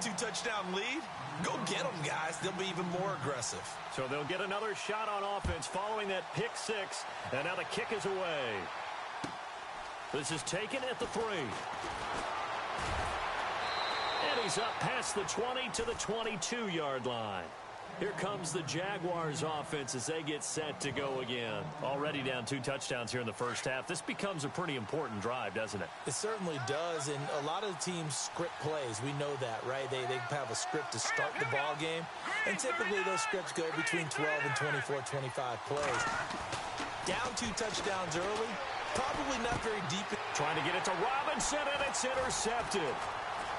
a 2-touchdown lead. Go get them, guys. They'll be even more aggressive. So they'll get another shot on offense following that pick six. And now the kick is away. This is taken at the 3. And he's up past the 20 to the 22-yard line. Here comes the Jaguars offense as they get set to go again. Already down 2 touchdowns here in the first half. This becomes a pretty important drive, doesn't it? It certainly does, and a lot of teams script plays. We know that, right? They have a script to start the ball game, and typically those scripts go between 12 and 24, 25 plays. Down 2 touchdowns early, probably not very deep. Trying to get it to Robinson, and it's intercepted.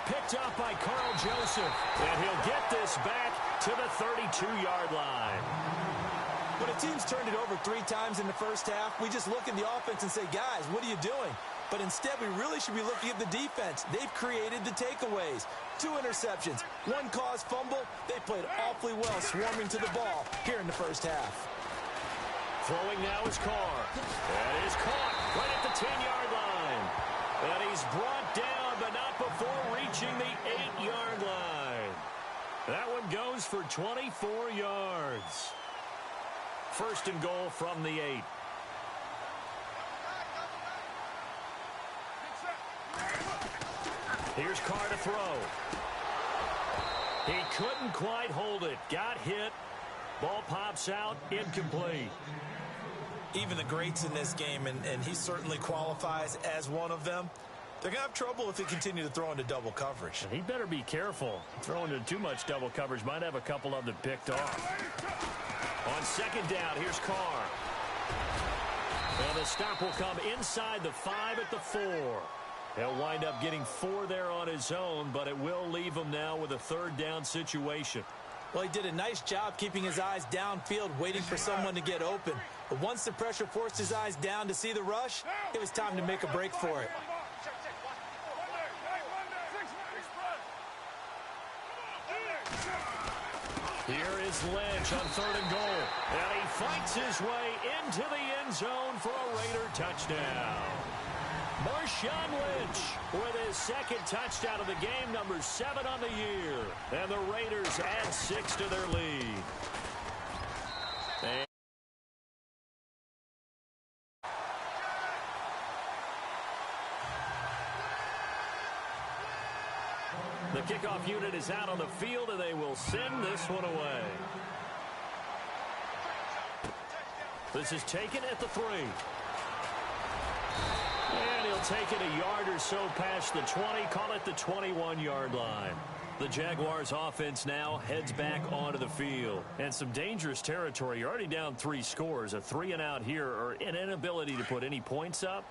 Picked up by Carl Joseph, and he'll get this back to the 32-yard line. When a team's turned it over 3 times in the first half, we just look at the offense and say, guys, what are you doing? But instead, we really should be looking at the defense. They've created the takeaways. 2 interceptions, 1 caused fumble. They played awfully well swarming to the ball here in the first half. Throwing now is Carr. That is caught right at the 10-yard line. And he's brought down, but not before reaching the 8-yard line. That one goes for 24 yards. First and goal from the 8. Here's Carr to throw. He couldn't quite hold it. Got hit. Ball pops out. Incomplete. Even the greats in this game, and he certainly qualifies as one of them, they're going to have trouble if they continue to throw into double coverage. He better be careful. Throwing into too much double coverage might have a couple of them picked off. On second down, here's Carr. And the stop will come inside the 5 at the 4. He'll wind up getting 4 there on his own, but it will leave him now with a 3rd down situation. Well, he did a nice job keeping his eyes downfield, waiting for someone to get open. But once the pressure forced his eyes down to see the rush, it was time to make a break for it. Here is Lynch on 3rd and goal. And he fights his way into the end zone for a Raider touchdown. Marshawn Lynch with his 2nd touchdown of the game, number 7 on the year. And the Raiders add 6 to their lead. And the kickoff unit is out on the field, and they will send this one away. This is taken at the 3. And he'll take it a yard or so past the 20, call it the 21-yard line. The Jaguars offense now heads back onto the field. And some dangerous territory. You're already down 3 scores. A 3-and-out here, or an inability to put any points up.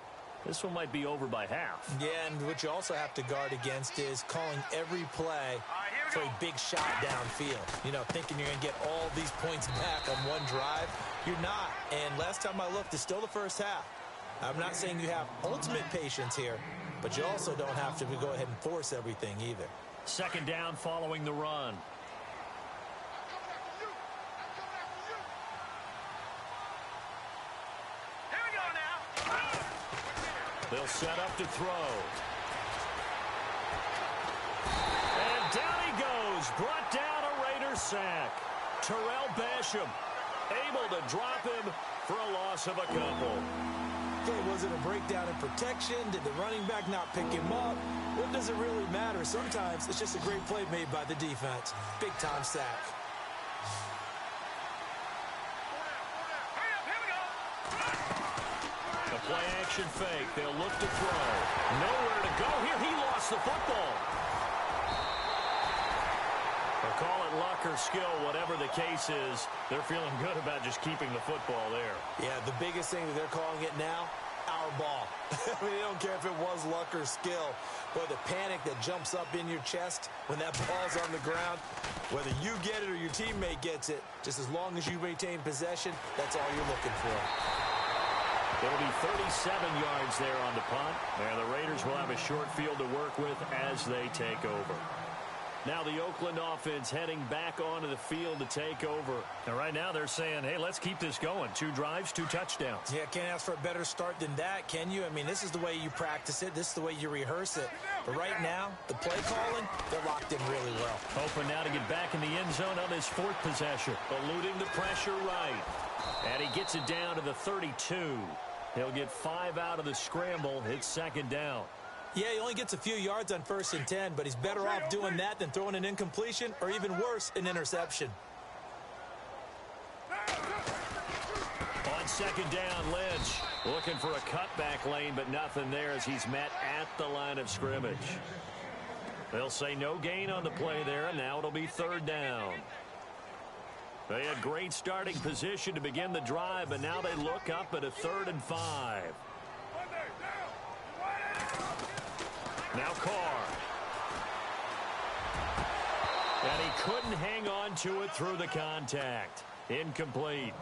This one might be over by half. Yeah, and what you also have to guard against is calling every play for a big shot downfield. You know, thinking you're going to get all these points back on one drive. You're not. And last time I looked, it's still the first half. I'm not saying you have ultimate patience here, but you also don't have to go ahead and force everything either. 2nd down following the run. Here we go now. They'll set up to throw. And down he goes. Brought down a Raider sack. Terrell Basham able to drop him for a loss of a couple. Okay, was it a breakdown in protection? Did the running back not pick him up? What does it really matter? Sometimes it's just a great play made by the defense. Big-time sack. A play-action fake. They'll look to throw. Nowhere to go here. He lost the football. Or call it luck or skill, whatever the case is, they're feeling good about just keeping the football there. Yeah, the biggest thing that they're calling it now, our ball. I mean, they don't care if it was luck or skill. Boy, the panic that jumps up in your chest when that ball's on the ground, whether you get it or your teammate gets it, just as long as you maintain possession, that's all you're looking for. It'll be 37 yards there on the punt, and the Raiders will have a short field to work with as they take over. Now the Oakland offense heading back onto the field to take over. And right now they're saying, hey, let's keep this going. 2 drives, 2 touchdowns. Yeah, can't ask for a better start than that, can you? I mean, this is the way you practice it. This is the way you rehearse it. But right now, the play calling, they're locked in really well. Hoping now to get back in the end zone on his 4th possession. Eluding the pressure right. And he gets it down to the 32. He'll get 5 out of the scramble. It's 2nd down. Yeah, he only gets a few yards on 1st and 10, but he's better off doing that than throwing an incompletion or even worse, an interception. On 2nd down, Lynch looking for a cutback lane, but nothing there as he's met at the line of scrimmage. They'll say no gain on the play there, and now it'll be 3rd down. They had great starting position to begin the drive, but now they look up at a 3rd and 5. Now Carr. And he couldn't hang on to it through the contact. Incomplete.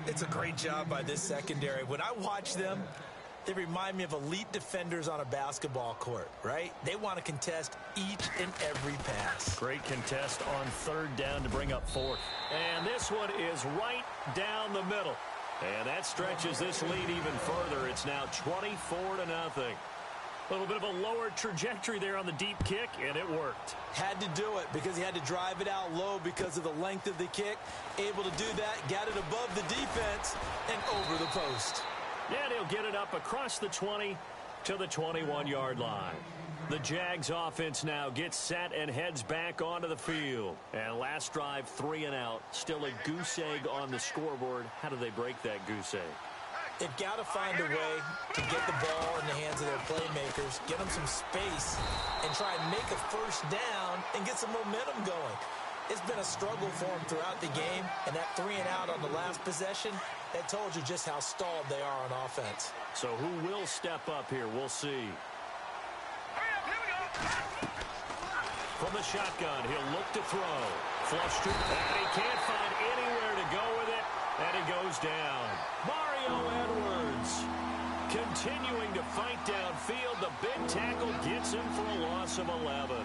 It's a great job by this secondary. When I watch them, they remind me of elite defenders on a basketball court, right? They want to contest each and every pass. Great contest on 3rd down to bring up 4th. And this one is right down the middle. And that stretches this lead even further. It's now 24-0. A little bit of a lower trajectory there on the deep kick, and it worked. Had to do it because he had to drive it out low because of the length of the kick. Able to do that, got it above the defense, and over the post. And he'll get it up across the 20 to the 21-yard line. The Jags offense now gets set and heads back onto the field. And last drive, 3 and out. Still a goose egg on the scoreboard. How do they break that goose egg? They've got to find a way to get the ball in the hands of their playmakers, get them some space, and try and make a 1st down and get some momentum going. It's been a struggle for them throughout the game, and that 3 and out on the last possession, that told you just how stalled they are on offense. So who will step up here? We'll see. From the shotgun, he'll look to throw. Flush to, and he can't find anywhere to go with it, and he goes down. Mario Edwards continuing to fight downfield. The big tackle gets him for a loss of 11.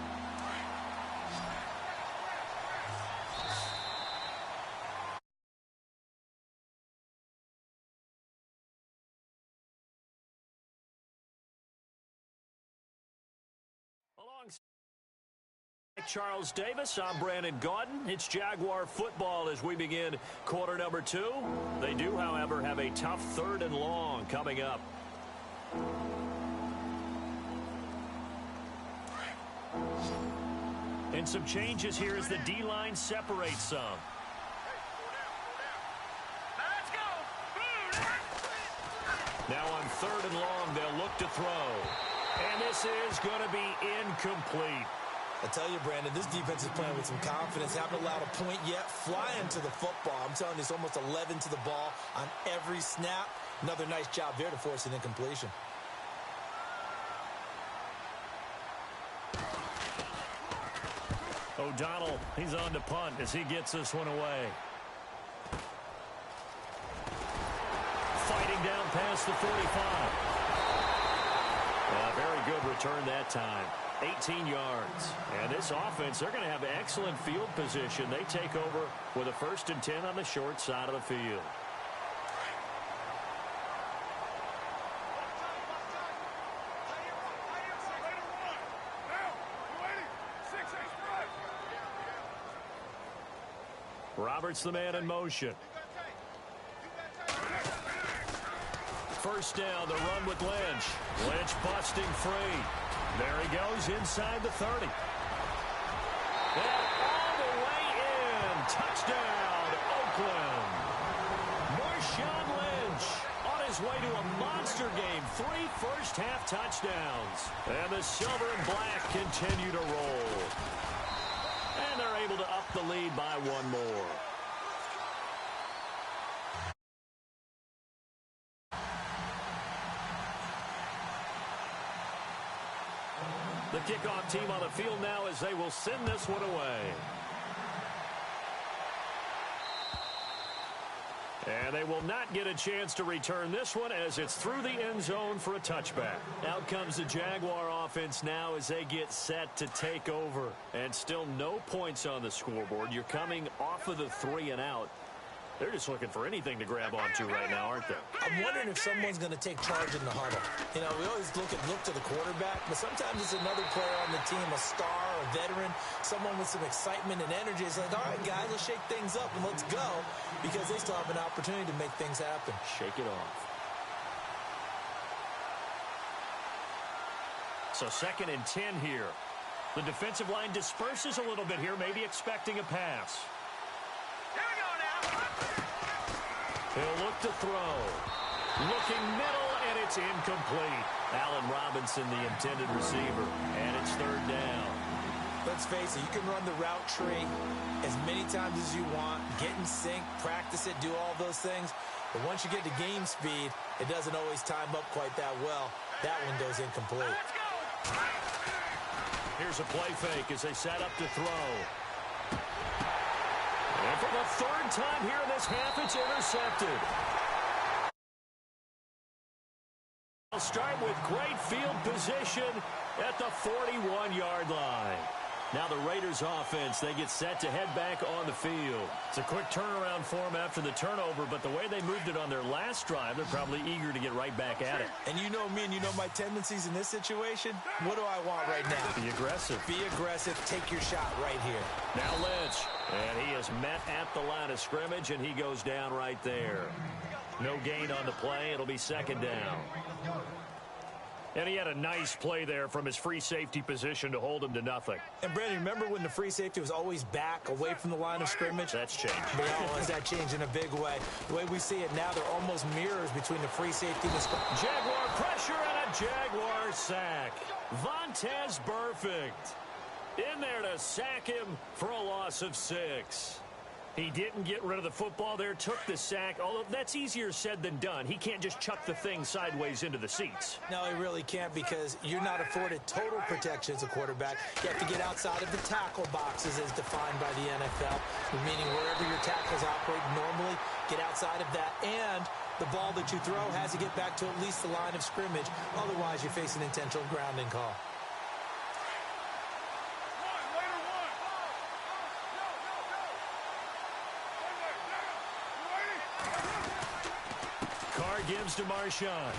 Charles Davis, I'm Brandon Gaudin. It's Jaguar football as we begin quarter number 2. They do, however, have a tough 3rd and long coming up. And some changes here as the D-line separates some. Now on 3rd and long, they'll look to throw. And this is going to be incomplete. I tell you, Brandon, this defense is playing with some confidence. Haven't allowed a point yet. Flying to the football. I'm telling you, it's almost 11 to the ball on every snap. Another nice job there to force an incompletion. O'Donnell, he's on to punt as he gets this one away. Fighting down past the 45. Very good return that time. 18 yards. And this offense, they're going to have excellent field position. They take over with a 1st and 10 on the short side of the field. Roberts the man in motion. 1st down, the run with Lynch. Lynch busting free. There he goes inside the 30. And all the way in. Touchdown, Oakland. Marshawn Lynch on his way to a monster game. 3 first-half touchdowns. And the silver and black continue to roll. And they're able to up the lead by 1 more. The kickoff team on the field now as they will send this one away. And they will not get a chance to return this one as it's through the end zone for a touchback. Out comes the Jaguar offense now as they get set to take over. And still no points on the scoreboard. You're coming off of the 3 and out. They're just looking for anything to grab onto right now, aren't they? I'm wondering if someone's going to take charge in the huddle. You know, we always look to the quarterback, but sometimes it's another player on the team, a star, a veteran, someone with some excitement and energy. It's like, all right, guys, let's shake things up and let's go, because they still have an opportunity to make things happen. Shake it off. So 2nd and 10 here. The defensive line disperses a little bit here, maybe expecting a pass. He'll look to throw. Looking middle, and it's incomplete. Allen Robinson, the intended receiver, and it's 3rd down. Let's face it, you can run the route tree as many times as you want, get in sync, practice it, do all those things. But once you get to game speed, it doesn't always time up quite that well. That one goes incomplete. Here's a play fake as they set up to throw. And for the 3rd time here in this half, it's intercepted. They'll start with great field position at the 41-yard line. Now the Raiders offense, they get set to head back on the field. It's a quick turnaround for them after the turnover, but the way they moved it on their last drive, they're probably eager to get right back at it. And you know me and you know my tendencies in this situation. What do I want right now? Be aggressive. Be aggressive. Take your shot right here. Now Lynch, and he is met at the line of scrimmage, and he goes down right there. No gain on the play. It'll be 2nd down. And he had a nice play there from his free safety position to hold him to nothing. And, Brandon, remember when the free safety was always back, away from the line of scrimmage? That's changed. Well, that changed in a big way. The way we see it now, they're almost mirrors between the free safety and the scrimmage. Jaguar pressure and a Jaguar sack. Vontaze Burfict in there to sack him for a loss of 6. He didn't get rid of the football there, took the sack, although that's easier said than done. He can't just chuck the thing sideways into the seats. No, he really can't, because you're not afforded total protection as a quarterback. You have to get outside of the tackle boxes as defined by the NFL, meaning wherever your tackles operate normally, get outside of that. And the ball that you throw has to get back to at least the line of scrimmage. Otherwise, you face an intentional grounding call. Gives to Marshawn.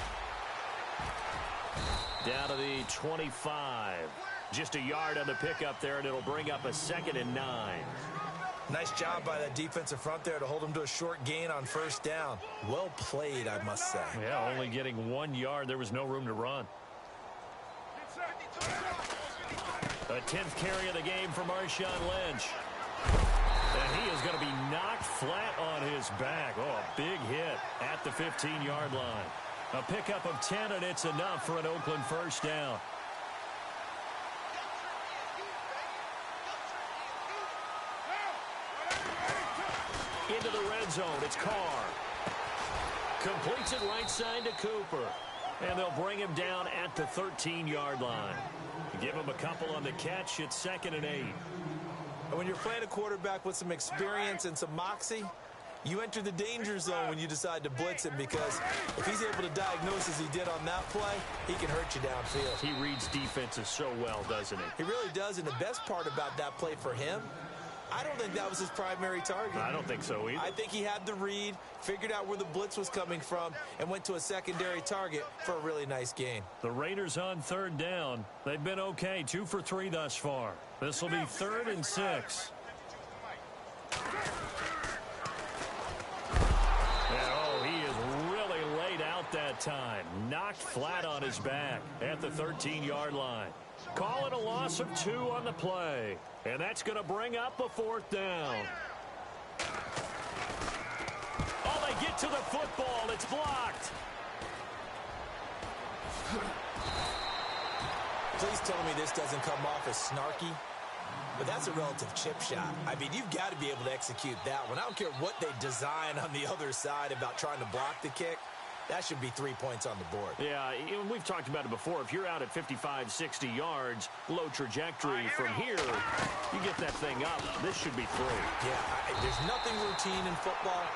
Down to the 25. Just a yard on the pickup there, and it'll bring up a 2nd and 9. Nice job by that defensive front there to hold him to a short gain on 1st down. Well played, I must say. Yeah, only getting 1 yard. There was no room to run. A 10th carry of the game for Marshawn Lynch. And he is going to be knocked flat on his back. Oh, a big hit at the 15-yard line. A pickup of 10, and it's enough for an Oakland 1st down. Into the red zone, it's Carr. Completes it right side to Cooper. And they'll bring him down at the 13-yard line. Give him a couple on the catch. It's 2nd and 8. And when you're playing a quarterback with some experience and some moxie, you enter the danger zone when you decide to blitz him, because if he's able to diagnose as he did on that play, he can hurt you downfield. He reads defenses so well, doesn't he? He really does, and the best part about that play for him, I don't think that was his primary target. I don't think so either. I think he had the read, figured out where the blitz was coming from, and went to a secondary target for a really nice gain. The Raiders on 3rd down. They've been okay, 2 for 3 thus far. This will be 3rd and 6. And oh, he is really laid out that time. Knocked flat on his back at the 13-yard line. Call it a loss of 2 on the play. And that's going to bring up a 4th down. Oh, they get to the football. It's blocked. Please tell me this doesn't come off as snarky, but that's a relative chip shot. I mean, you've got to be able to execute that one. I don't care what they design on the other side about trying to block the kick. That should be 3 points on the board. Yeah, we've talked about it before. If you're out at 55, 60 yards, low trajectory from here, you get that thing up. This should be 3. Yeah, there's nothing routine in football.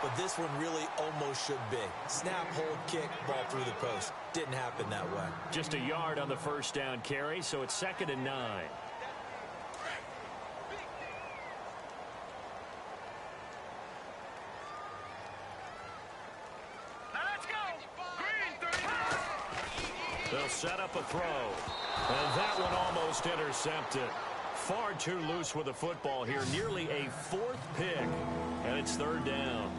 but this one really almost should be. Snap, hold, kick, ball through the post. Didn't happen that way. Just a yard on the first down carry, so it's 2nd and 9. They'll set up a throw. And that one almost intercepted. Far too loose with the football here. Nearly a 4th pick. And it's 3rd down.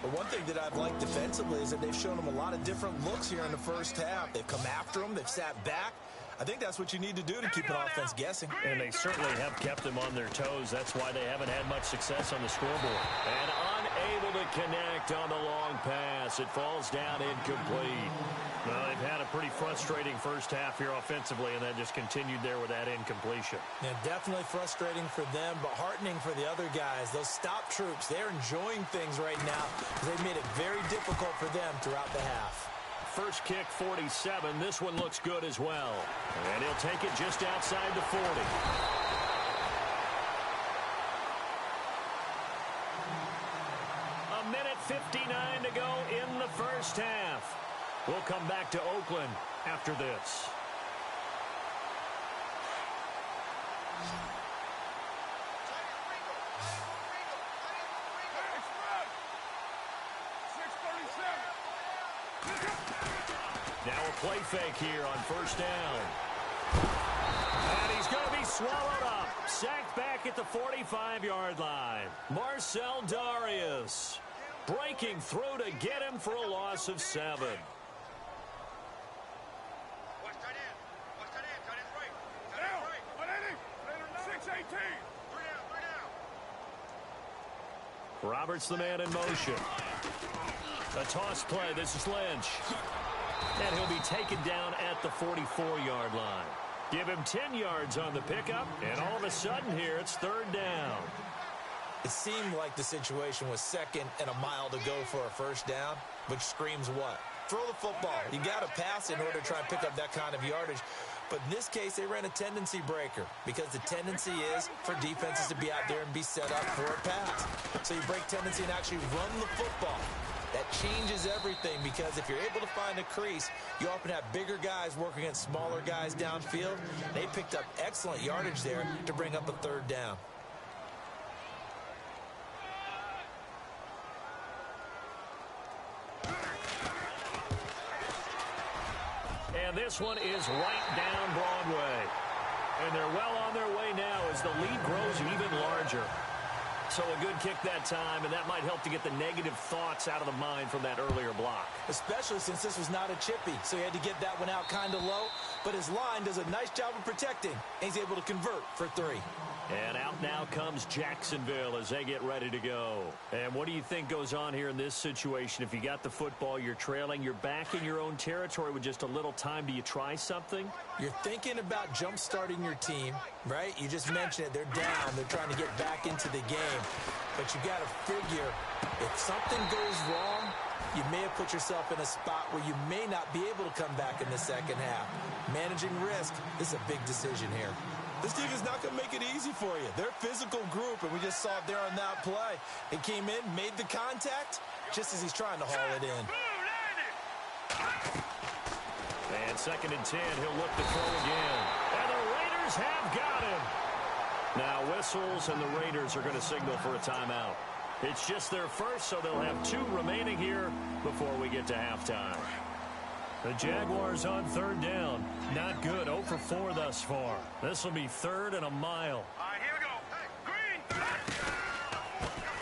But one thing that I've liked defensively is that they've shown them a lot of different looks here in the first half. They've come after them. They've sat back. I think that's what you need to do to keep an offense guessing. And they certainly have kept them on their toes. That's why they haven't had much success on the scoreboard. And unable to connect on the long pass. It falls down incomplete. Well, they've had a pretty frustrating first half here offensively, and that just continued there with that incompletion. Yeah, definitely frustrating for them, but heartening for the other guys. Those stop troops, they're enjoying things right now because they've made it very difficult for them throughout the half. First kick, 47. This one looks good as well. And he'll take it just outside the 40. A minute 59 to go in the first half. We'll come back to Oakland after this. Now a play fake here on first down. And he's going to be swallowed up. Sacked back at the 45-yard line. Marcel Darius breaking through to get him for a loss of 7. Roberts the man in motion. A toss play. This is Lynch. And he'll be taken down at the 44-yard line. Give him 10 yards on the pickup, and all of a sudden here it's 3rd down. It seemed like the situation was 2nd and a mile to go for a first down, which screams what? Throw the football. You got to pass in order to try and pick up that kind of yardage. But in this case, they ran a tendency breaker because the tendency is for defenses to be out there and be set up for a pass. So you break tendency and actually run the football. That changes everything because if you're able to find a crease, you often have bigger guys working against smaller guys downfield. They picked up excellent yardage there to bring up a 3rd down. And this one is right down Broadway. And they're well on their way now as the lead grows even larger. So a good kick that time, and that might help to get the negative thoughts out of the mind from that earlier block. Especially since this was not a chippy, so he had to get that one out kind of low. But his line does a nice job of protecting, and he's able to convert for 3. And out now comes Jacksonville as they get ready to go. And what do you think goes on here in this situation? If you got the football, you're trailing, you're back in your own territory with just a little time. Do you try something? You're thinking about jump-starting your team, right? You just mentioned it. They're down. They're trying to get back into the game. But you got to figure if something goes wrong, you may have put yourself in a spot where you may not be able to come back in the second half. Managing risk is a big decision here. This team is not going to make it easy for you. They're a physical group, and we just saw it there on that play. It came in, made the contact, just as he's trying to haul it in. And 2nd and 10, he'll look to throw again. And the Raiders have got him. Now whistles, and the Raiders are going to signal for a timeout. It's just their first, so they'll have 2 remaining here before we get to halftime. The Jaguars on 3rd down. Not good. 0 for 4 thus far. This will be 3rd and a mile. All right, here we go. Hey, green.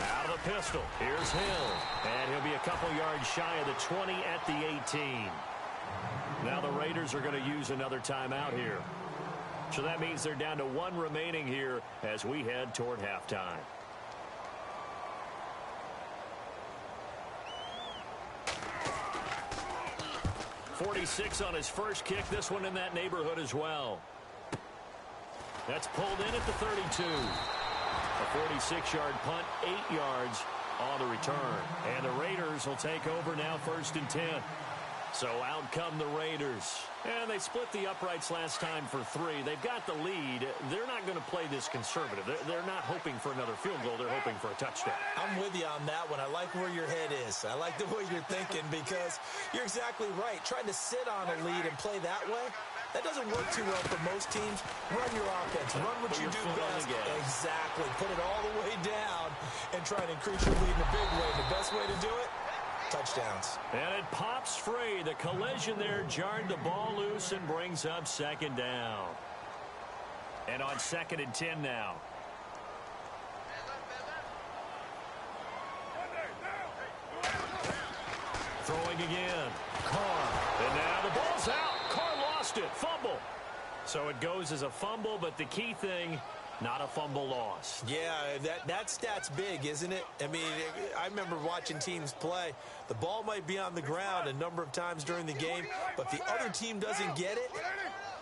Out of the pistol. Here's Hill. And he'll be a couple yards shy of the 20 at the 18. Now the Raiders are going to use another timeout here. So that means they're down to 1 remaining here as we head toward halftime. .46 on his first kick. This one in that neighborhood as well. That's pulled in at the 32. A 46-yard punt, 8 yards on the return. And the Raiders will take over now 1st and 10. So out come the Raiders. And they split the uprights last time for 3. They've got the lead. They're not going to play this conservative. They're not hoping for another field goal. They're hoping for a touchdown. I'm with you on that one. I like where your head is. I like the way you're thinking because you're exactly right. Trying to sit on a lead and play that way, that doesn't work too well for most teams. Run your offense. Run what you do best. Exactly. Put it all the way down and try and increase your lead in a big way. The best way to do it, touchdowns. And it pops free. The collision there jarred the ball loose and brings up second down. And on 2nd and 10 now. Throwing again. Carr. And now the ball's out. Carr lost it. Fumble. So it goes as a fumble, but the key thing, not a fumble loss. Yeah, that stat's big, isn't it? I mean, I remember watching teams play. The ball might be on the ground a number of times during the game, but the other team doesn't get it.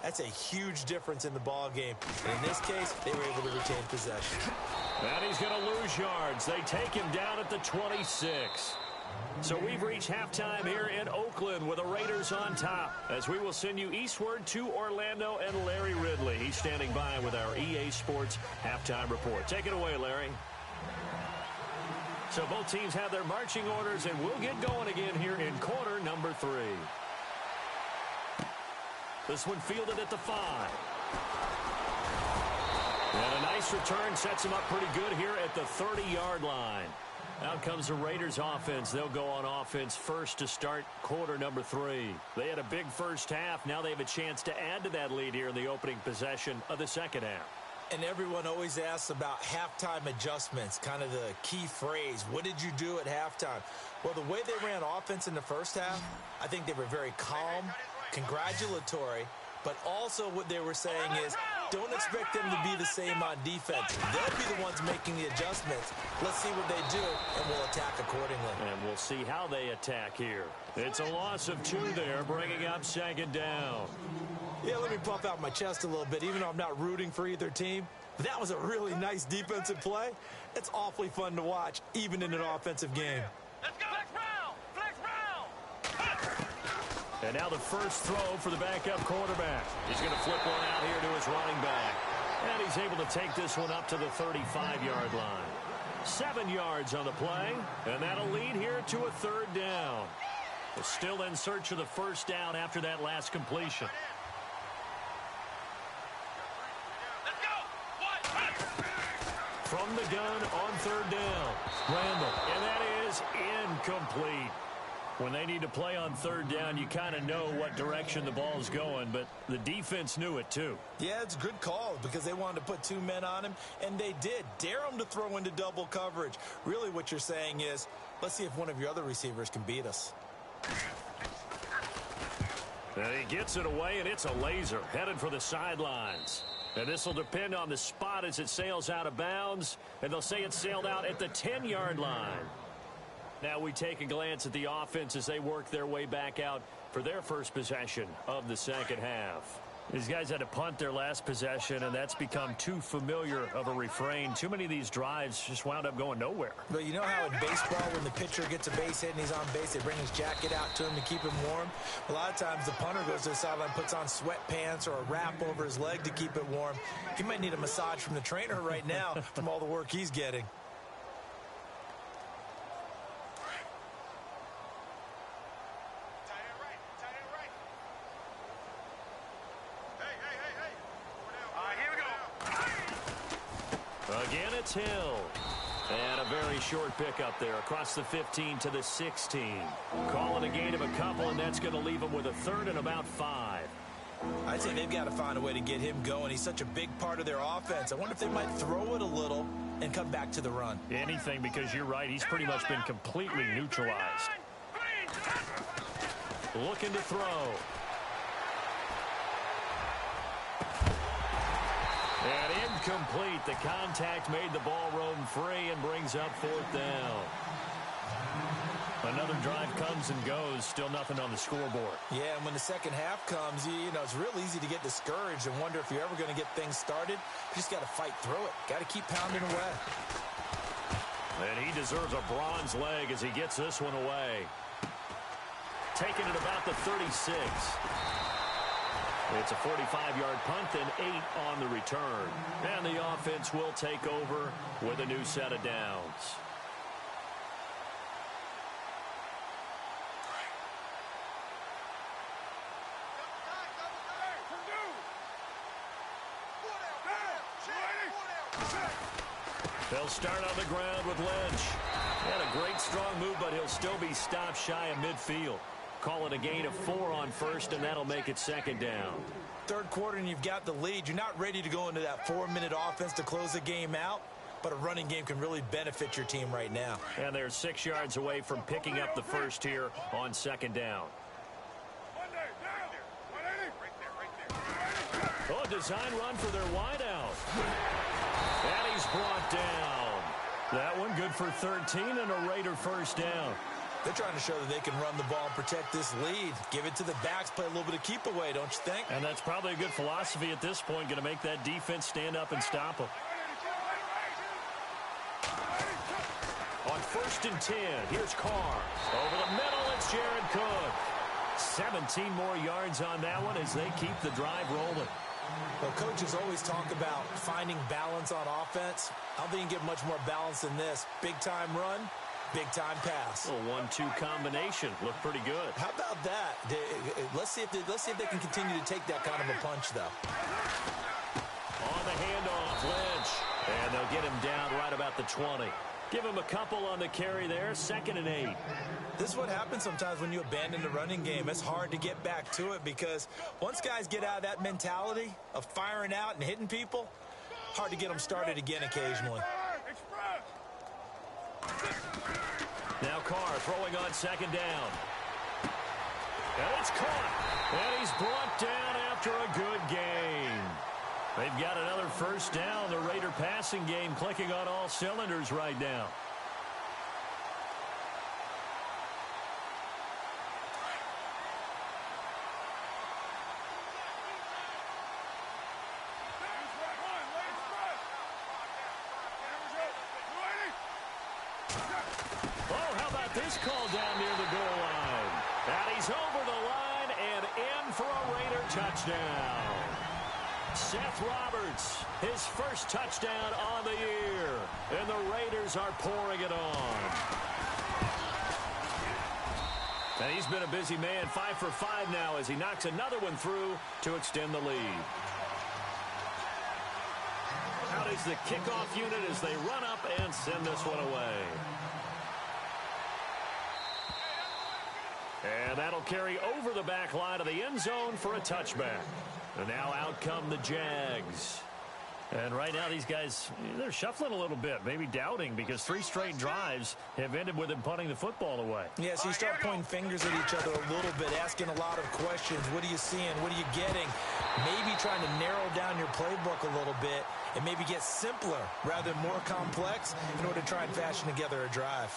That's a huge difference in the ball game. And in this case, they were able to retain possession. And he's going to lose yards. They take him down at the 26. So we've reached halftime here in Oakland with the Raiders on top as we will send you eastward to Orlando and Larry Ridley. He's standing by with our EA Sports halftime report. Take it away, Larry. So both teams have their marching orders, and we'll get going again here in quarter number 3. This one fielded at the 5. And a nice return sets him up pretty good here at the 30-yard line. Out comes the Raiders offense. They'll go on offense first to start quarter number 3. They had a big first half. Now they have a chance to add to that lead here in the opening possession of the second half. And everyone always asks about halftime adjustments, kind of the key phrase. What did you do at halftime? Well, the way they ran offense in the first half, I think they were very calm, congratulatory, but also what they were saying is, don't expect them to be the same on defense. They'll be the ones making the adjustments. Let's see what they do, and we'll attack accordingly. And we'll see how they attack here. It's a loss of 2 there, bringing up second down. Yeah, let me puff out my chest a little bit, even though I'm not rooting for either team. That was a really nice defensive play. It's awfully fun to watch, even in an offensive game. Let's go. Flex Brown. Flex Brown. And now the first throw for the backup quarterback. He's going to flip one out here to his running back. And he's able to take this one up to the 35-yard line. 7 yards on the play, and that'll lead here to a 3rd down. We're still in search of the first down after that last completion. Let's go. From the gun on 3rd down. Randall, and that is incomplete. When they need to play on 3rd down, you kind of know what direction the ball's going, but the defense knew it too. Yeah, it's a good call because they wanted to put 2 men on him, and they did. Dare him to throw into double coverage. Really what you're saying is, let's see if one of your other receivers can beat us. And he gets it away, and it's a laser headed for the sidelines. And this will depend on the spot as it sails out of bounds, and they'll say it sailed out at the 10-yard line. Now we take a glance at the offense as they work their way back out for their first possession of the second half. These guys had to punt their last possession, and that's become too familiar of a refrain. Too many of these drives just wound up going nowhere. But you know how in baseball, when the pitcher gets a base hit and he's on base, they bring his jacket out to him to keep him warm? A lot of times the punter goes to the sideline, puts on sweatpants or a wrap over his leg to keep it warm. He might need a massage from the trainer right now from all the work he's getting. Again, it's Hill. And a very short pickup there across the 15 to the 16. Calling a gain of a couple, and that's going to leave him with a 3rd and about 5. I'd say they've got to find a way to get him going. He's such a big part of their offense. I wonder if they might throw it a little and come back to the run. Anything, because you're right. He's pretty much been completely neutralized. Looking to throw. And incomplete. The contact made the ball roam free and brings up 4th down. Another drive comes and goes. Still nothing on the scoreboard. Yeah, and when the second half comes, you know, it's real easy to get discouraged and wonder if you're ever going to get things started. You just got to fight through it. Got to keep pounding away. And he deserves a bronze leg as he gets this one away. taken at about the 36. It's a 45-yard punt and 8 on the return. And the offense will take over with a new set of downs. They'll start on the ground with Lynch. Had a great strong move, but he'll still be stopped shy of midfield. Call it a gain of 4 on first, and that'll make it second down. Third quarter, and you've got the lead. You're not ready to go into that 4-minute offense to close the game out, but a running game can really benefit your team right now. And they're 6 yards away from picking up the first here on second down. Oh, a design run for their wideout. And he's brought down. That one good for 13 and a Raider first down. They're trying to show that they can run the ball and protect this lead. Give it to the backs, play a little bit of keep away, don't you think? And that's probably a good philosophy at this point, going to make that defense stand up and stop them. On 1st and 10, here's Carr. Over the middle, it's Jared Cook. 17 more yards on that one as they keep the drive rolling. Well, coaches always talk about finding balance on offense. I don't think you can get much more balance than this. Big-time run, big-time pass. A 1-2 combination. Looked pretty good. How about that? Let's see if they can continue to take that kind of a punch, though. On the handoff, Lynch. And they'll get him down right about the 20. Give him a couple on the carry there. 2nd and 8. This is what happens sometimes when you abandon the running game. It's hard to get back to it because once guys get out of that mentality of firing out and hitting people, hard to get them started again occasionally. Now Carr throwing on 2nd down. And it's caught. And he's brought down after a good gain. They've got another first down. The Raider passing game clicking on all cylinders right now. Oh, how about this call down near the goal line? And he's over the line and in for a Raider touchdown. Seth Roberts, his first touchdown on the year. And the Raiders are pouring it on. And he's been a busy man, 5 for 5 now as he knocks another one through to extend the lead. Out is the kickoff unit as they run up and send this one away. And that'll carry over the back line of the end zone for a touchback. And now out come the Jags. And right now these guys, they're shuffling a little bit, maybe doubting because 3 straight drives have ended with them punting the football away. Yeah, so you start pointing fingers at each other a little bit, asking a lot of questions. What are you seeing? What are you getting? Maybe trying to narrow down your playbook a little bit and maybe get simpler rather than more complex in order to try and fashion together a drive.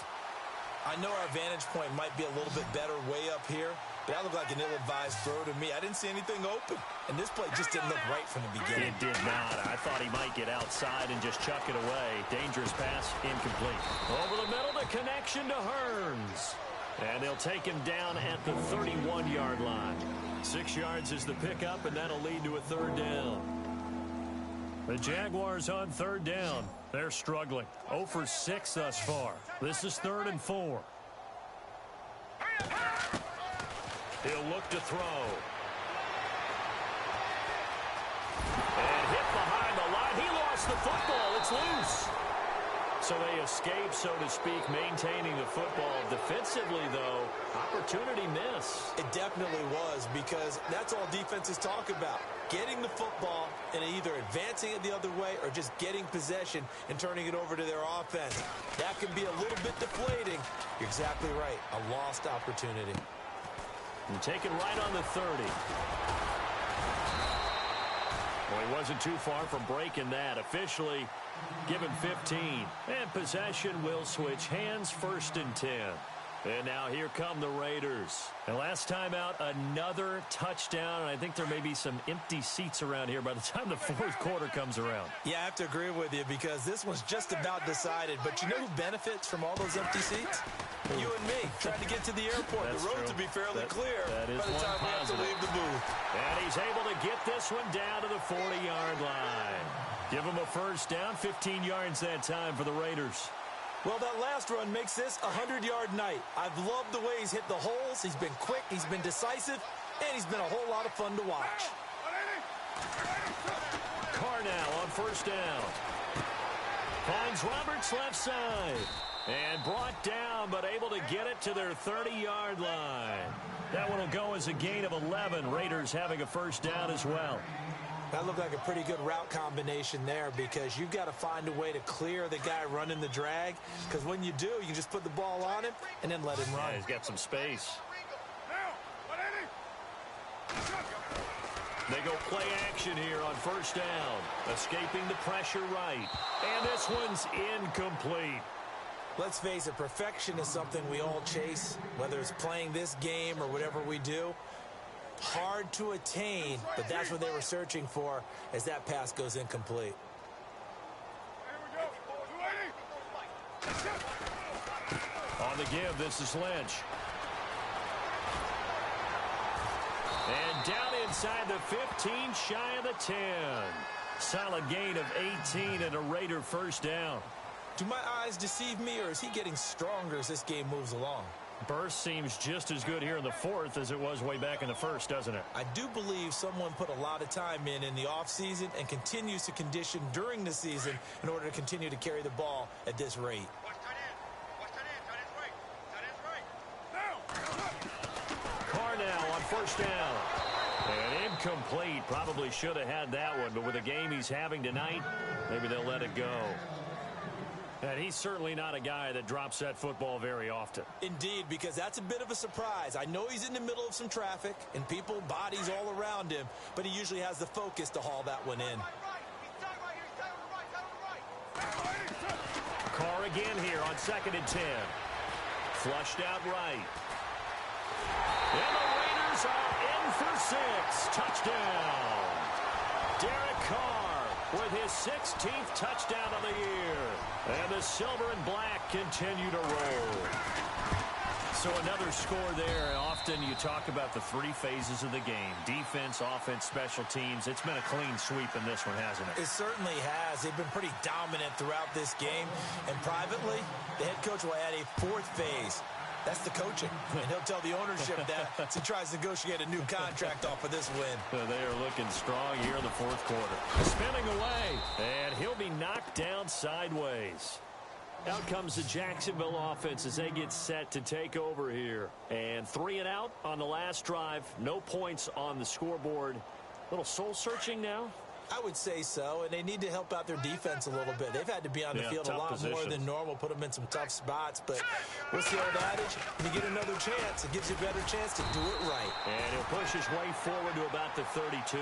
I know our vantage point might be a little bit better way up here, but that looked like an ill-advised throw to me. I didn't see anything open, and this play just didn't look right from the beginning. It did not. I thought he might get outside and just chuck it away. Dangerous pass, incomplete. Over the middle, the connection to Hearns. And they'll take him down at the 31-yard line. 6 yards is the pickup, and that'll lead to a 3rd down. The Jaguars on 3rd down. They're struggling. 0 for 6 thus far. This is 3rd and 4. He'll look to throw. And hit behind the line. He lost the football. It's loose. So they escape, so to speak, maintaining the football. Defensively, though, opportunity miss. It definitely was because that's all defenses talk about. Getting the football and either advancing it the other way or just getting possession and turning it over to their offense. That can be a little bit deflating. You're exactly right. A lost opportunity. And taken right on the 30. Well, he wasn't too far from breaking that. Officially given 15. And possession will switch hands, 1st and 10. And now here come the Raiders. And last time out, another touchdown. And I think there may be some empty seats around here by the time the fourth quarter comes around. Yeah, I have to agree with you because this one's just about decided. But you know who benefits from all those empty seats? You and me, trying to get to the airport. That's the road true. to be fairly clear that is by the time we have to leave the booth. And he's able to get this one down to the 40-yard line. Give him a first down, 15 yards that time for the Raiders. Well, that last run makes this a 100-yard night. I've loved the way he's hit the holes. He's been quick, he's been decisive, and he's been a whole lot of fun to watch. Carr now on first down. Finds Roberts left side. And brought down, but able to get it to their 30-yard line. That one will go as a gain of 11. Raiders having a first down as well. That looked like a pretty good route combination there because you've got to find a way to clear the guy running the drag. Because when you do, you can just put the ball on him and then let him run. Yeah, he's got some space. They go play action here on first down. Escaping the pressure right. And this one's incomplete. Let's face it, perfection is something we all chase, whether it's playing this game or whatever we do. Hard to attain, but that's what they were searching for as that pass goes incomplete. On the give, this is Lynch. And down inside the 15, shy of the 10. Solid gain of 18 and a Raider first down. Do my eyes deceive me, or is he getting stronger as this game moves along? Burst seems just as good here in the fourth as it was way back in the first, doesn't it? I do believe someone put a lot of time in the offseason and continues to condition during the season in order to continue to carry the ball at this rate. Carr now on first down. And incomplete. Probably should have had that one, but with the game he's having tonight, maybe they'll let it go. And he's certainly not a guy that drops that football very often. Indeed, because that's a bit of a surprise. I know he's in the middle of some traffic and people, bodies all around him, but he usually has the focus to haul that one in. Carr again here on 2nd and 10. Flushed out right. And the Raiders are in for 6. Touchdown. Derek Carr with his 16th touchdown of the year. And the silver and black continue to roll. So another score there. Often you talk about the three phases of the game. Defense, offense, special teams. It's been a clean sweep in this one, hasn't it? It certainly has. They've been pretty dominant throughout this game. And privately, the head coach will add a fourth phase. That's the coaching. And he'll tell the ownership that as he tries to negotiate a new contract off of this win. They are looking strong here in the fourth quarter. Spinning away. And he'll be knocked down sideways. Out comes the Jacksonville offense as they get set to take over here. And 3 and out on the last drive. No points on the scoreboard. A little soul-searching now. I would say so, and they need to help out their defense a little bit. They've had to be on the field a lot more than normal, put them in some tough spots. But what's the old adage? When you get another chance, it gives you a better chance to do it right. And he'll push his way forward to about the 32.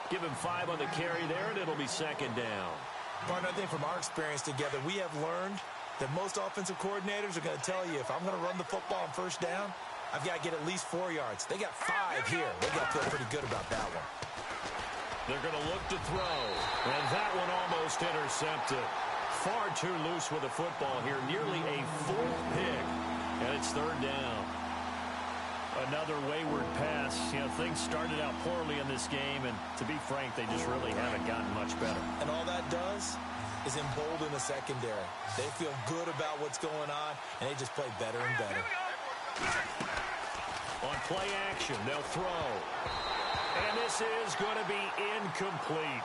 Give him 5 on the carry there, and it'll be 2nd down. Partner, I think from our experience together, we have learned that most offensive coordinators are going to tell you, if I'm going to run the football on first down, I've got to get at least 4 yards. They got 5 here. They got to feel pretty good about that one. They're going to look to throw. And that one almost intercepted. Far too loose with the football here. Nearly a 4th pick. And it's 3rd down. Another wayward pass. You know, things started out poorly in this game. And to be frank, they just really haven't gotten much better. And all that does is embolden the secondary. They feel good about what's going on, and they just play better and better. On play action, they'll throw. And this is going to be incomplete.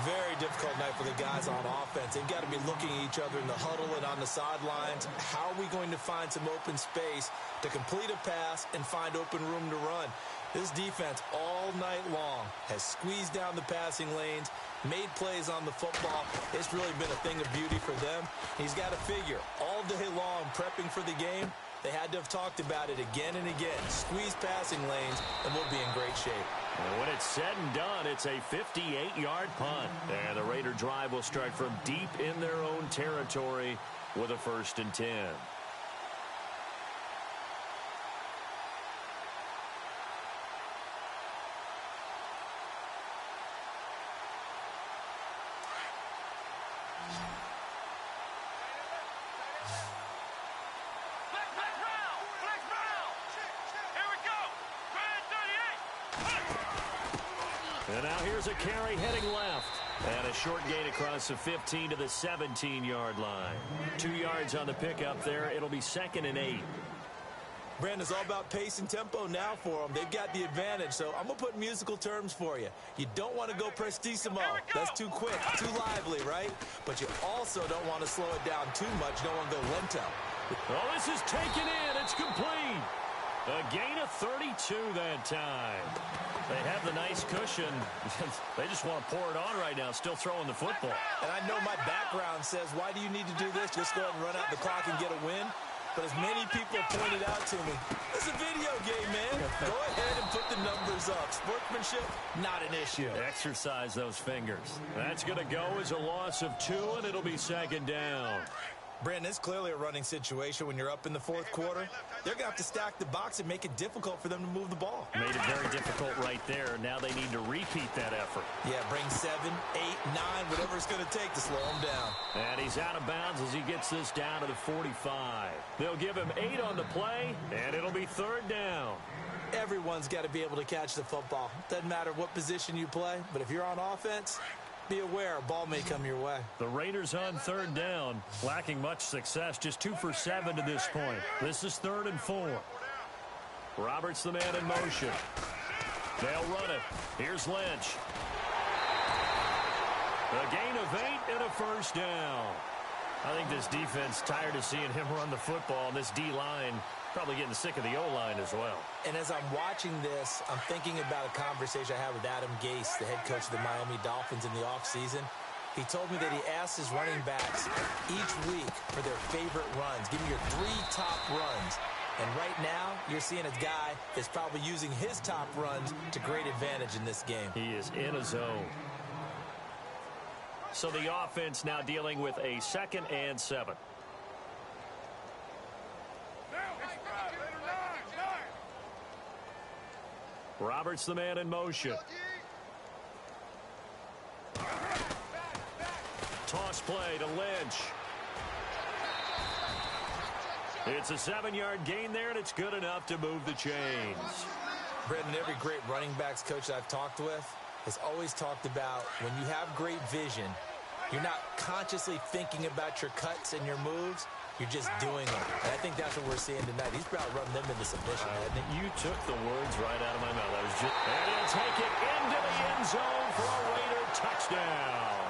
Very difficult night for the guys on offense. They've got to be looking at each other in the huddle and on the sidelines. How are we going to find some open space to complete a pass and find open room to run? This defense all night long has squeezed down the passing lanes, made plays on the football. It's really been a thing of beauty for them. He's got to figure all day long prepping for the game. They had to have talked about it again and again. Squeeze passing lanes, and we'll be in great shape. And when it's said and done, it's a 58-yard punt. And the Raider drive will start from deep in their own territory with a 1st and 10. Now here's a carry heading left. And a short gain across the 15 to the 17-yard line. 2 yards on the pickup there. It'll be 2nd and 8. Brandon, it's all about pace and tempo now for them. They've got the advantage, so I'm going to put musical terms for you. You don't want to go prestissimo. That's too quick, too lively, right? But you also don't want to slow it down too much. You don't want to go lento. Oh, this is taken in. It's complete. A gain of 32 that time. They have the nice cushion. They just want to pour it on right now, still throwing the football. And I know my background says, why do you need to do this? Just go ahead and run out the clock and get a win. But as many people have pointed out to me, it's a video game, man. Go ahead and put the numbers up. Sportsmanship, not an issue. Exercise those fingers. That's going to go as a loss of 2, and it'll be 2nd down. Brandon, it's clearly a running situation when you're up in the 4th quarter. They're going to have to stack the box and make it difficult for them to move the ball. Made it very difficult right there. Now they need to repeat that effort. Yeah, bring 7, 8, 9, whatever it's going to take to slow him down. And he's out of bounds as he gets this down to the 45. They'll give him 8 on the play, and it'll be 3rd down. Everyone's got to be able to catch the football. Doesn't matter what position you play, but if you're on offense, be aware, a ball may come your way. The Raiders on 3rd down, lacking much success, just 2 for 7 to this point. This is 3rd and 4. Roberts the man in motion. They'll run it. Here's Lynch. A gain of 8 and a 1st down. I think this defense tired of seeing him run the football, and this D-line probably getting sick of the O-line as well. And as I'm watching this, I'm thinking about a conversation I had with Adam Gase, the head coach of the Miami Dolphins in the offseason. He told me that he asked his running backs each week for their favorite runs. Give me your 3 top runs. And right now, you're seeing a guy that's probably using his top runs to great advantage in this game. He is in a zone. So the offense now dealing with a 2nd and 7. Roberts the man in motion. Toss play to Lynch. It's a 7-yard gain there, and it's good enough to move the chains. Brendan, every great running backs coach I've talked with has always talked about when you have great vision, you're not consciously thinking about your cuts and your moves. You're just doing them. And I think that's what we're seeing tonight. He's about to run them into submission, hasn't he? You took the words right out of my mouth. And he'll take it into the end zone for a Raider touchdown.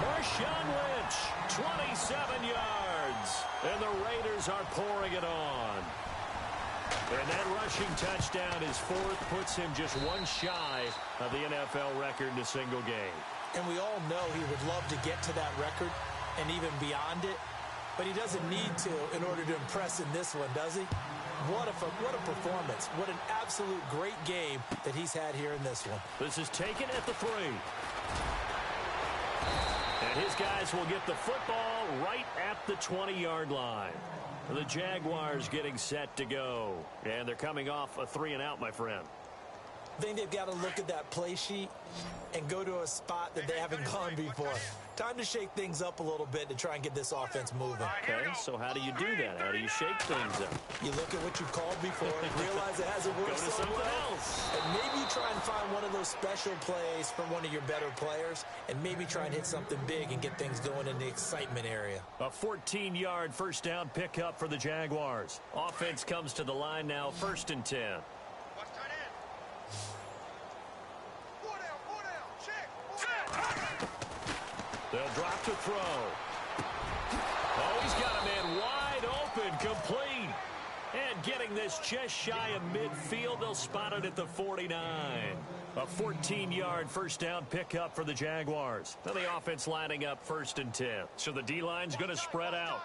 Marshawn Lynch, 27 yards. And the Raiders are pouring it on. And that rushing touchdown, his 4th, puts him just 1 shy of the NFL record in a single game. And we all know he would love to get to that record and even beyond it. But he doesn't need to in order to impress in this one, does he? What a performance. What an absolute great game that he's had here in this one. This is taken at the 3. And his guys will get the football right at the 20-yard line. The Jaguars getting set to go. And they're coming off a 3-and-out, my friend. I think they've got to look at that play sheet and go to a spot that they haven't gone before. Time to shake things up a little bit to try and get this offense moving. Okay, so how do you do that? How do you shake things up? You look at what you called before, realize it hasn't worked Go to so something well, else. and maybe try and find one of those special plays from one of your better players, and maybe try and hit something big and get things going in the excitement area. A 14-yard 1st down pickup for the Jaguars. Offense comes to the line now, 1st and 10. They'll drop to throw. Oh, he's got a man wide open, complete. And getting this just shy of midfield, they'll spot it at the 49. A 14-yard 1st down pickup for the Jaguars. Now the offense lining up 1st and 10. So the D-line's going to spread out.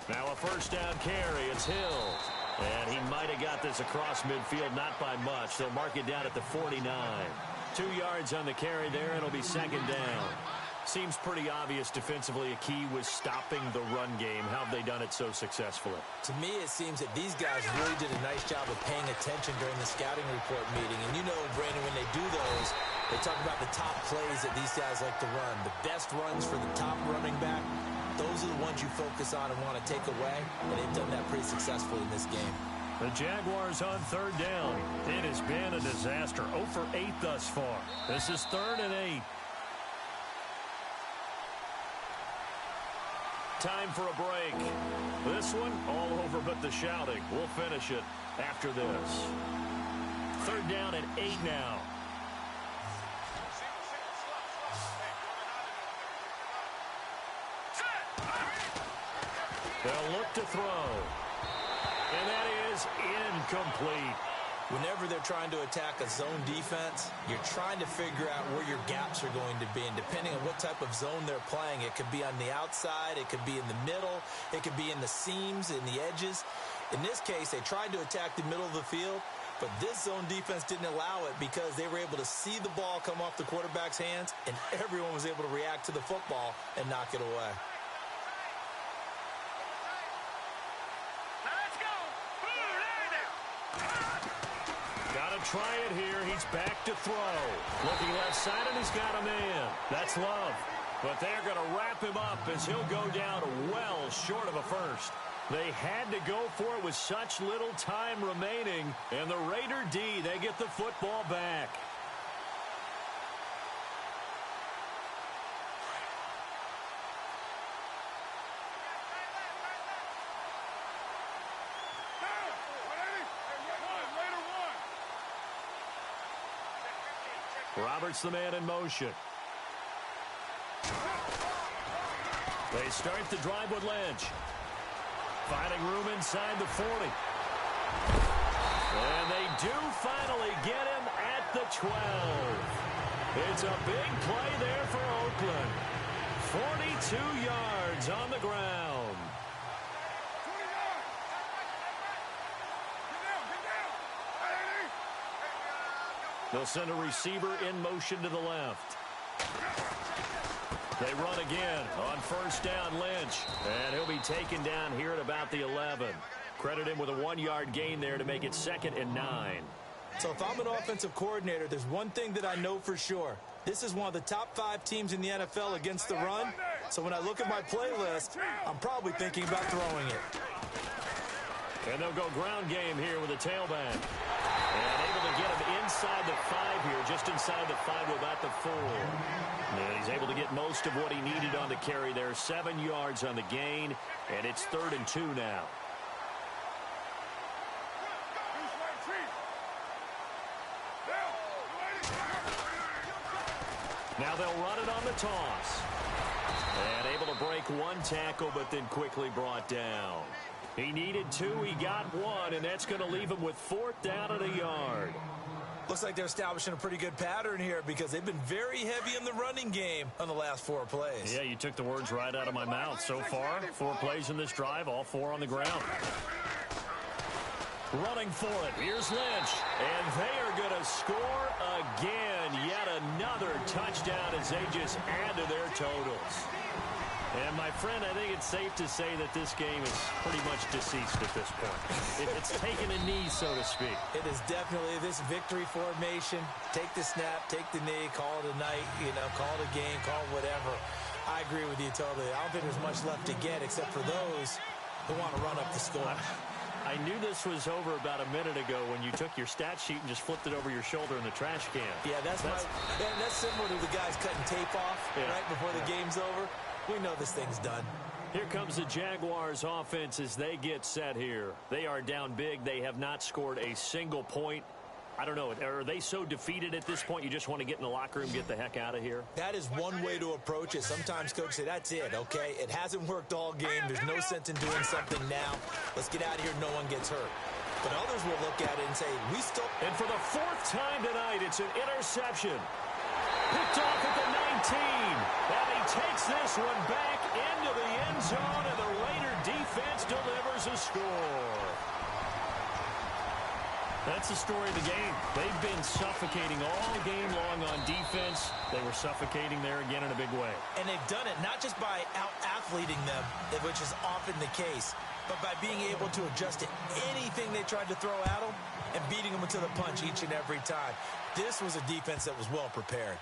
Now a 1st down carry. It's Hill. And he might have got this across midfield, not by much. They'll mark it down at the 49. 2 yards on the carry there, and it'll be 2nd down. Seems pretty obvious defensively a key was stopping the run game. How have they done it so successfully? To me, it seems that these guys really did a nice job of paying attention during the scouting report meeting. And you know, Brandon, when they do those, they talk about the top plays that these guys like to run. The best runs for the top running back, those are the ones you focus on and want to take away. And they've done that pretty successfully in this game. The Jaguars on third down. It has been a disaster. 0 for 8 thus far. This is 3rd and 8. Time for a break. This one, all over but the shouting. We'll finish it after this. 3rd down and 8 now. They'll look to throw. And that is incomplete. Whenever they're trying to attack a zone defense, you're trying to figure out where your gaps are going to be. And depending on what type of zone they're playing, it could be on the outside, it could be in the middle, it could be in the seams, in the edges. In this case, they tried to attack the middle of the field, but this zone defense didn't allow it because they were able to see the ball come off the quarterback's hands, and everyone was able to react to the football and knock it away. Try it here. He's back to throw. Looking left side, and he's got a man. That's Love. But they're going to wrap him up as he'll go down well short of a first. They had to go for it with such little time remaining. And the Raider D, they get the football back. Roberts the man in motion. They start the drive with Lynch. Finding room inside the 40. And they do finally get him at the 12. It's a big play there for Oakland. 42 yards on the ground. They'll send a receiver in motion to the left. They run again on first down, Lynch. And he'll be taken down here at about the 11. Credit him with a 1-yard gain there to make it 2nd and 9. So if I'm an offensive coordinator, there's one thing that I know for sure. This is one of the top 5 teams in the NFL against the run. So when I look at my playlist, I'm probably thinking about throwing it. And they'll go ground game here with a tailback. And able to get him inside the 5 here, just inside the 5 to about the 4. And he's able to get most of what he needed on the carry there. 7 yards on the gain, and it's 3rd and 2 now. Now they'll run it on the toss. And able to break 1 tackle, but then quickly brought down. He needed 2, he got 1, and that's going to leave him with 4th down and a yard. Looks like they're establishing a pretty good pattern here because they've been very heavy in the running game on the last 4 plays. Yeah, you took the words right out of my mouth. So far, 4 plays in this drive, all 4 on the ground. Running for it, here's Lynch, and they are going to score again. Yet another touchdown as they just add to their totals. And, my friend, I think it's safe to say that this game is pretty much deceased at this point. It's taken a knee, so to speak. It is definitely this victory formation. Take the snap, take the knee, call it a night, call it a game, call it whatever. I agree with you totally. I don't think there's much left to get except for those who want to run up the score. I knew this was over about a minute ago when you took your stat sheet and just flipped it over your shoulder in the trash can. Yeah, that's similar to the guys cutting tape off right before the game's over. We know this thing's done. Here comes the Jaguars offense as they get set here. They are down big. They have not scored a single point. I don't know. Are they so defeated at this point you just want to get in the locker room, get the heck out of here? That is one way to approach it. Sometimes coaches say, that's it, okay? It hasn't worked all game. There's no sense in doing something now. Let's get out of here. No one gets hurt. But others will look at it and say, we still... And for the 4th time tonight, it's an interception. Picked off at the 19. And he takes this one back into the end zone, and the Raider defense delivers a score. That's the story of the game. They've been suffocating all game long on defense. They were suffocating there again in a big way. And they've done it not just by out-athleting them, which is often the case, but by being able to adjust to anything they tried to throw at them and beating them to the punch each and every time. This was a defense that was well prepared.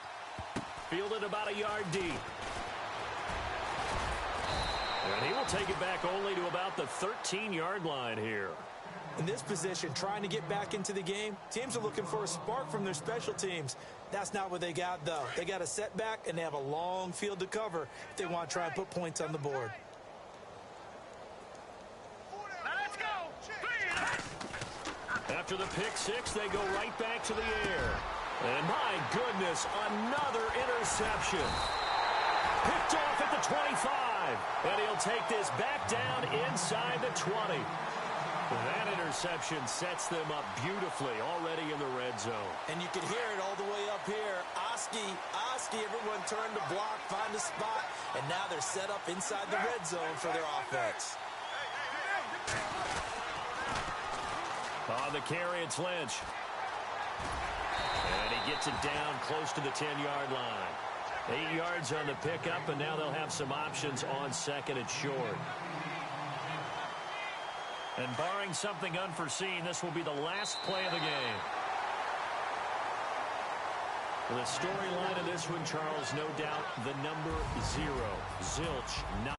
Fielded about a yard deep. And he will take it back only to about the 13-yard line here. In this position, trying to get back into the game, teams are looking for a spark from their special teams. That's not what they got, though. They got a setback, and they have a long field to cover if they want to try and put points on the board. Let's go. After the pick six, they go right back to the air. And my goodness, another interception. Picked off at the 25. And he'll take this back down inside the 20. That interception sets them up beautifully already in the red zone. And you can hear it all the way up here. Oski, everyone turned to block, find a spot, and now they're set up inside the red zone for their offense. On the carry, it's Lynch. And he gets it down close to the 10-yard line. 8 yards on the pickup, and now they'll have some options on second and short. And barring something unforeseen, this will be the last play of the game. The storyline of this one, Charles, no doubt the number 0. Zilch not